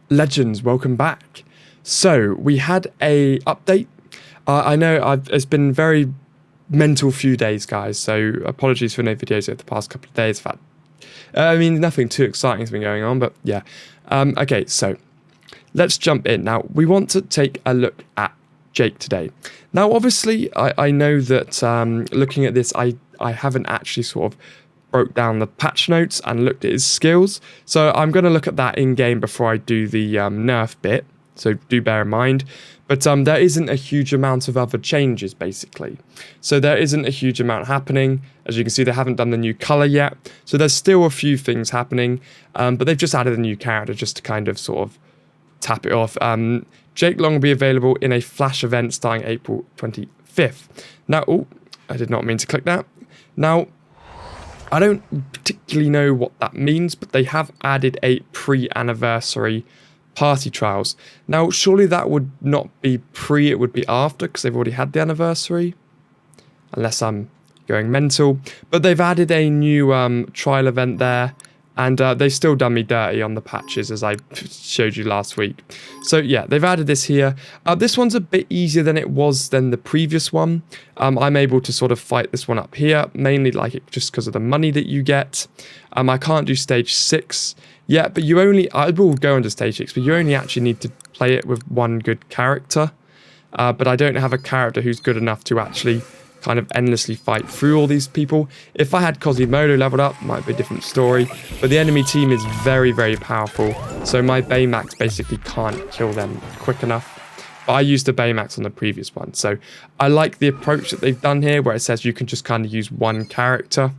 Legends, welcome back. So we had a update. I know it's been very mental few days, guys. So apologies for no videos over the past couple of days. I mean, nothing too exciting has been going on, but yeah. Okay, so let's jump in. Now, we want to take a look at Jake today. Now, obviously, I know that looking at this, I haven't actually sort of broke down the patch notes and looked at his skills. So I'm going to look at that in-game before I do the Nerf bit. So do bear in mind. But there isn't a huge amount of other changes, basically. So there isn't a huge amount happening. As you can see, they haven't done the new colour yet. So there's still a few things happening. But they've just added a new character just to kind of sort of tap it off. Jake Long will be available in a flash event starting April 25th. Now, oh, I did not mean to click that. Now, I don't particularly know what that means, but they have added a pre-anniversary party trials. Now, surely that would not be pre, it would be after, because they've already had the anniversary, unless I'm going mental. But they've added a new trial event there, and they've still done me dirty on the patches, as I showed you last week. So yeah, they've added this here. This one's a bit easier than it was than the previous one. I'm able to sort of fight this one up here, mainly like it just because of the money that you get. I can't do stage 6 yet, but I will go into stage 6, but you only actually need to play it with one good character. But I don't have a character who's good enough to actually kind of endlessly fight through all these people. If I had Quasimodo leveled up, might be a different story, but the enemy team is very, very powerful, so my Baymax basically can't kill them quick enough. But I used the Baymax on the previous one, so I like the approach that they've done here, where it says you can just kind of use one character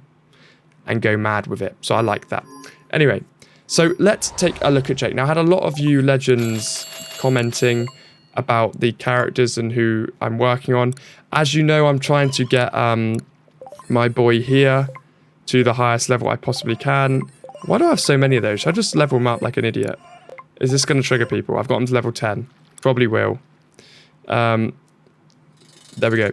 and go mad with it, so I like that. Anyway, so let's take a look at Jake. Now, I had a lot of you legends commenting about the characters and who I'm working on. As you know, I'm trying to get my boy here to the highest level I possibly can. Why do I have so many of those? Should I just level them up like an idiot? Is this going to trigger people? I've got them to level 10. Probably will. There we go.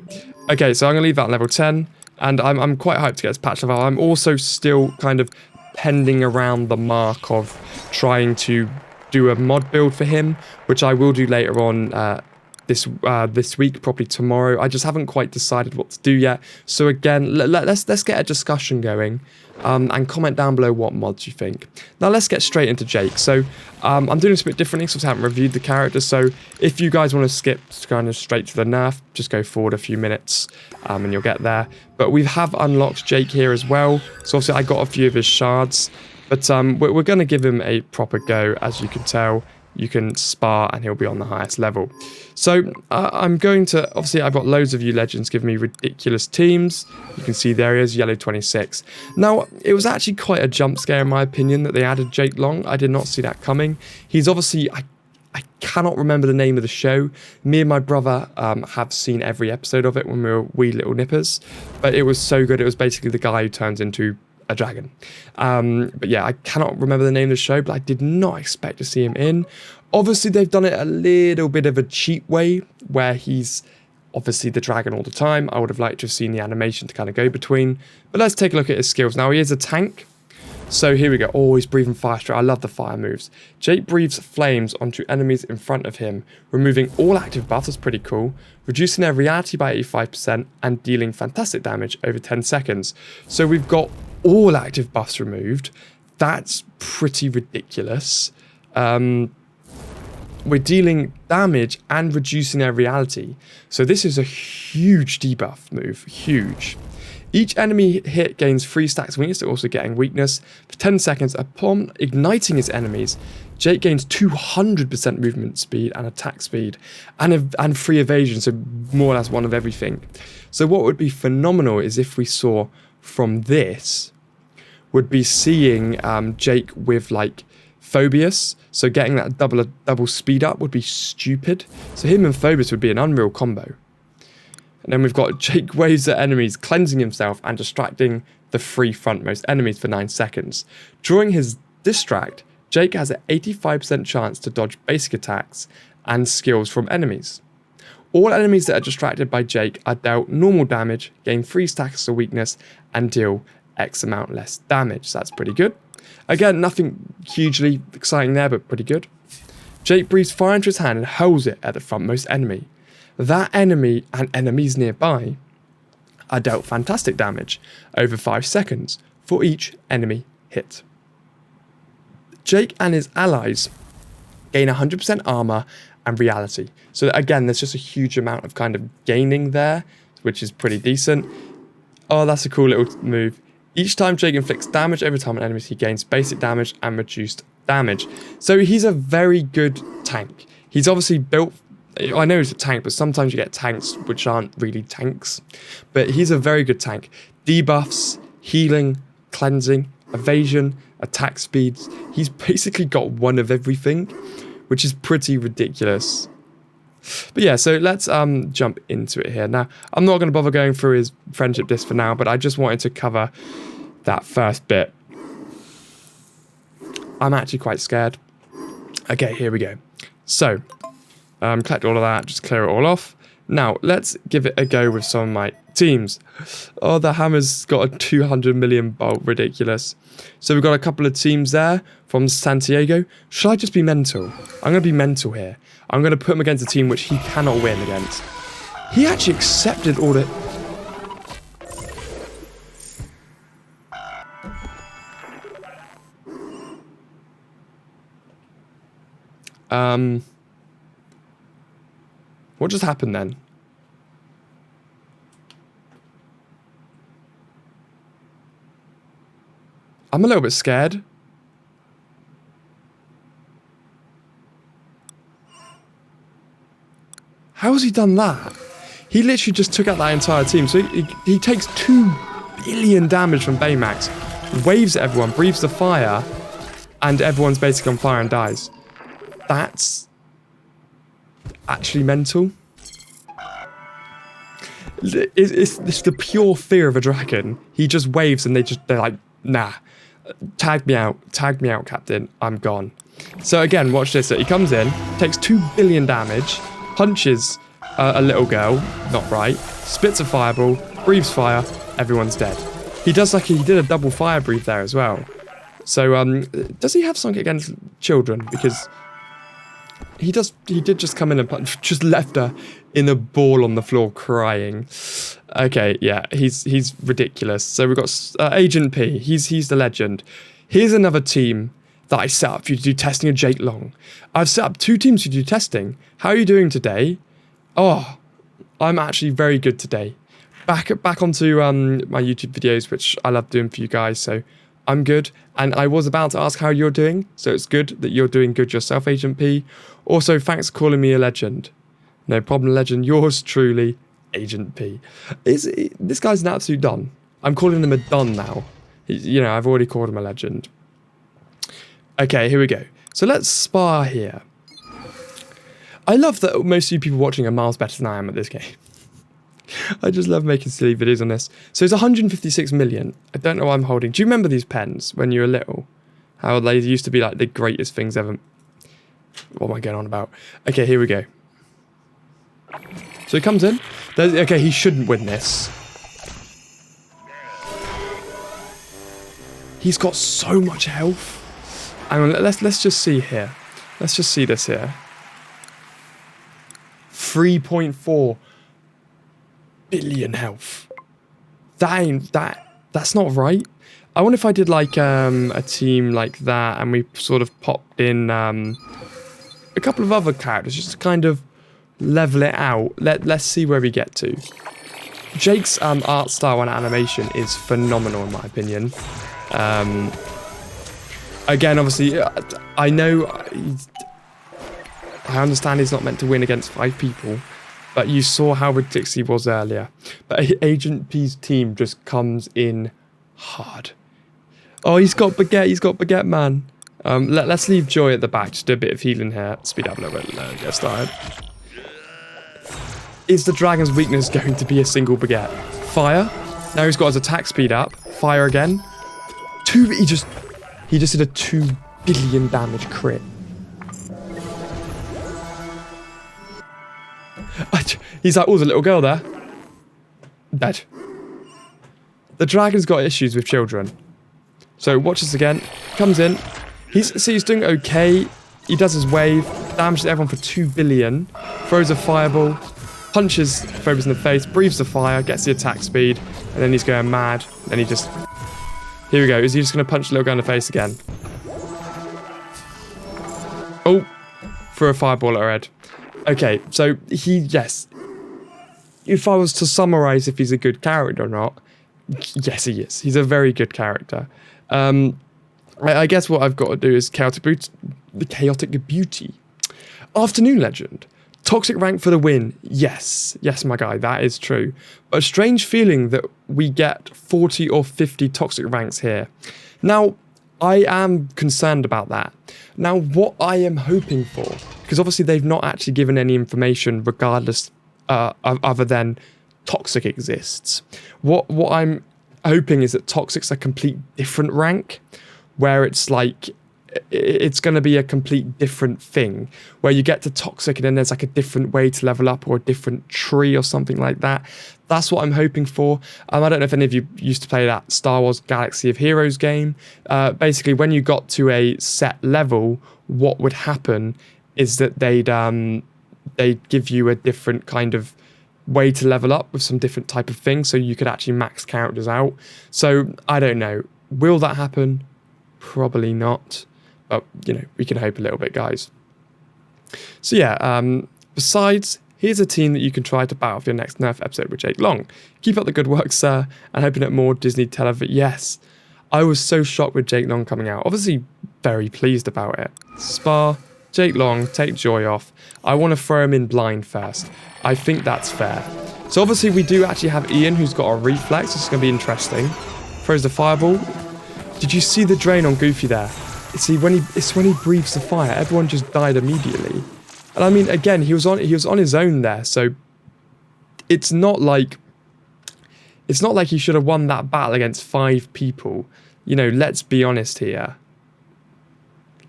Okay, so I'm going to leave that on level 10. And I'm quite hyped to get this patch level. I'm also still kind of pending around the mark of trying to do a mod build for him, which I will do later on this week, probably tomorrow. I just haven't quite decided what to do yet. So again, let's get a discussion going, and comment down below what mods you think. Now let's get straight into Jake. So I'm doing this a bit differently because I haven't reviewed the character. So if you guys want to skip kind of straight to the nerf, just go forward a few minutes, and you'll get there. But we have unlocked Jake here as well. So obviously I got a few of his shards. But we're going to give him a proper go. As you can tell, you can spar and he'll be on the highest level. So I'm going to, obviously I've got loads of you legends giving me ridiculous teams. You can see there he is, yellow 26. Now, it was actually quite a jump scare in my opinion that they added Jake Long. I did not see that coming. He's obviously, I cannot remember the name of the show. Me and my brother have seen every episode of it when we were wee little nippers. But it was so good. It was basically the guy who turns into a dragon. But yeah, I cannot remember the name of the show, but I did not expect to see him in. Obviously, they've done it a little bit of a cheap way, where he's obviously the dragon all the time. I would have liked to have seen the animation to kind of go between. But let's take a look at his skills. Now, he is a tank. So here we go. Oh, he's breathing fire straight. I love the fire moves. Jake breathes flames onto enemies in front of him, removing all active buffs. That's pretty cool. Reducing their reality by 85% and dealing fantastic damage over 10 seconds. So we've got all active buffs removed. That's pretty ridiculous. We're dealing damage and reducing their reality. So this is a huge debuff move. Huge. Each enemy hit gains 3 stacks of weakness, also getting weakness. For 10 seconds, upon igniting his enemies, Jake gains 200% movement speed and attack speed, and free evasion, so more or less one of everything. So what would be phenomenal is if we saw from this, would be seeing Jake with like Phobius, so getting that double speed up would be stupid. So him and Phobius would be an unreal combo. And then we've got Jake waves at enemies, cleansing himself and distracting the 3 frontmost enemies for 9 seconds. During his distract, Jake has an 85% chance to dodge basic attacks and skills from enemies. All enemies that are distracted by Jake are dealt normal damage, gain 3 stacks of weakness, and deal X amount less damage. So that's pretty good. Again, nothing hugely exciting there, but pretty good. Jake breathes fire into his hand and hurls it at the frontmost enemy. That enemy and enemies nearby are dealt fantastic damage over 5 seconds for each enemy hit. Jake and his allies gain 100% armor and reality. So again, there's just a huge amount of kind of gaining there, which is pretty decent. Oh, that's a cool little move. Each time Jake inflicts damage over time on enemies, he gains basic damage and reduced damage. So he's a very good tank. He's obviously built... I know he's a tank, but sometimes you get tanks which aren't really tanks. But he's a very good tank. Debuffs, healing, cleansing, evasion, attack speeds. He's basically got one of everything, which is pretty ridiculous. But yeah, so let's jump into it here. Now, I'm not going to bother going through his friendship disc for now, but I just wanted to cover that first bit. I'm actually quite scared. Okay, here we go. So, collect all of that, just clear it all off. Now, let's give it a go with some of my teams. Oh, the hammer's got a 200 million bolt, ridiculous. So we've got a couple of teams there from Santiago. Should I just be mental? I'm going to be mental here. I'm going to put him against a team which he cannot win against. He actually accepted all the... What just happened then? I'm a little bit scared. How has he done that? He literally just took out that entire team. So he takes 2 billion damage from Baymax, waves at everyone, breathes the fire, and everyone's basically on fire and dies. That's actually mental. It's the pure fear of a dragon. He just waves and they're like, nah, tag me out, captain, I'm gone. So again, watch this. He comes in, takes 2 billion damage, punches a little girl, not right, spits a fireball, breathes fire, everyone's dead. He did a double fire breathe there as well. So does he have something against children? Because he did just come in and just left her in a ball on the floor crying. Okay, yeah, he's ridiculous. So we've got Agent P. He's the legend. Here's another team that I set up for you to do testing of Jake Long. I've set up 2 teams to do testing. How are you doing today? Oh, I'm actually very good today. Back onto my YouTube videos, which I love doing for you guys. So I'm good. And I was about to ask how you're doing. So it's good that you're doing good yourself, Agent P. Also, thanks for calling me a legend. No problem, legend. Yours truly, Agent P. This guy's an absolute don. I'm calling him a don now. I've already called him a legend. Okay, here we go. So let's spar here. I love that most of you people watching are miles better than I am at this game. I just love making silly videos on this. So it's 156 million. I don't know what I'm holding. Do you remember these pens when you were little? How they used to be like the greatest things ever. What am I going on about? Okay, here we go. So he comes in. Okay, he shouldn't win this. He's got so much health. Hang on, let's just see here. Let's just see this here. 3.4 billion health. That's not right. I wonder if I did like a team like that and we sort of popped in a couple of other characters just to kind of level it out. Let's see where we get to. Jake's art style and animation is phenomenal in my opinion. Again, obviously, I know, I understand he's not meant to win against 5 people, but you saw how ridiculous he was earlier. But Agent P's team just comes in hard. Oh, he's got Baguette, man. Let's leave Joy at the back, just do a bit of healing here. Speed up a little bit, get started. Is the dragon's weakness going to be a single Baguette? Fire. Now he's got his attack speed up. Fire again. He just did a 2 billion damage crit. He's like, oh, there's a little girl there. Dead. The dragon's got issues with children. So watch this again. Comes in. He's doing okay. He does his wave. damages everyone for 2 billion, throws a fireball, punches Phobos in the face, breathes the fire, gets the attack speed, and then he's going mad. Then he just... Here we go. Is he just going to punch the little guy in the face again? Oh, threw a fireball at her head. Okay, so yes. If I was to summarize if he's a good character or not, yes, he is. He's a very good character. I guess what I've got to do is the Chaotic Beauty. Afternoon Legend. Toxic rank for the win. Yes, my guy, that is true. But a strange feeling that we get 40 or 50 toxic ranks here. Now, I am concerned about that. Now, what I am hoping for, because obviously they've not actually given any information regardless other than toxic exists. What I'm hoping is that toxic's a complete different rank, where it's like it's going to be a complete different thing, where you get to toxic and then there's like a different way to level up or a different tree or something like that. That's what I'm hoping for. I don't know if any of you used to play that Star Wars Galaxy of Heroes game. Basically, when you got to a set level, what would happen is that they'd give you a different kind of way to level up with some different type of thing, so you could actually max characters out. So I don't know. Will that happen? Probably not. But, we can hope a little bit, guys. So yeah, besides, here's a team that you can try to battle for your next Nerf episode with Jake Long. Keep up the good work, sir, and hoping at more Disney television. Yes, I was so shocked with Jake Long coming out. Obviously, very pleased about it. Spar, Jake Long, take Joy off. I want to throw him in blind first. I think that's fair. So obviously, we do actually have Ian, who's got a reflex. This is going to be interesting. Throws the fireball. Did you see the drain on Goofy there? See, it's when he breathes the fire, everyone just died immediately. And I mean, again, he was on his own there, so it's not like he should have won that battle against 5 people. Let's be honest here.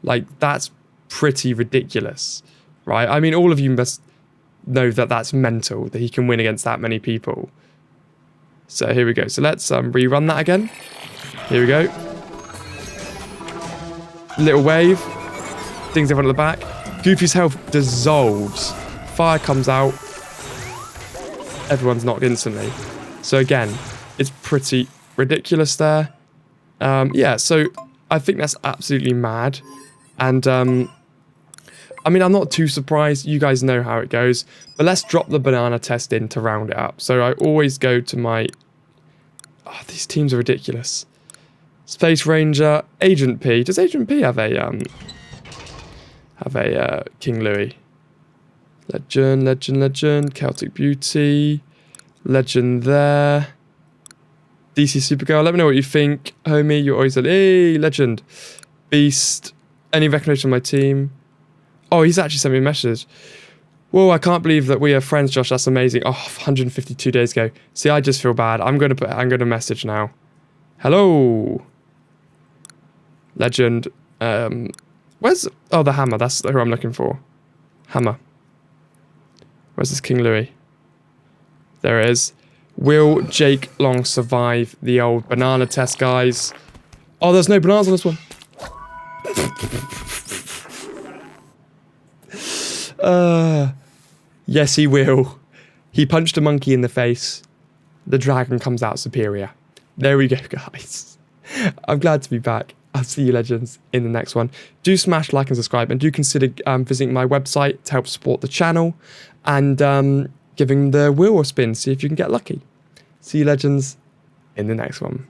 Like, that's pretty ridiculous, right? I mean, all of you must know that that's mental, that he can win against that many people. So here we go. So let's rerun that again. Here we go. Little wave, dings everyone at the back. Goofy's health dissolves. Fire comes out. Everyone's knocked instantly. So again, it's pretty ridiculous there. Yeah, so I think that's absolutely mad. And I mean, I'm not too surprised. You guys know how it goes. But let's drop the banana test in to round it up. So I always go to my... Oh, these teams are ridiculous. Space Ranger, Agent P. Does Agent P have a King Louis? Legend. Celtic Beauty. Legend there. DC Supergirl. Let me know what you think. Homie, you're always like, hey, Legend. Beast. Any recognition of my team? Oh, he's actually sent me a message. Whoa, I can't believe that we are friends, Josh. That's amazing. Oh, 152 days ago. See, I just feel bad. I'm gonna message now. Hello. Legend. Where's... Oh, the hammer. That's who I'm looking for. Hammer. Where's this King Louis? There it is. Will Jake Long survive the old banana test, guys? Oh, there's no bananas on this one. Yes, he will. He punched a monkey in the face. The dragon comes out superior. There we go, guys. I'm glad to be back. I'll see you, legends, in the next one. Do smash like and subscribe, and do consider visiting my website to help support the channel and giving the wheel a spin, see if you can get lucky. See you, legends, in the next one.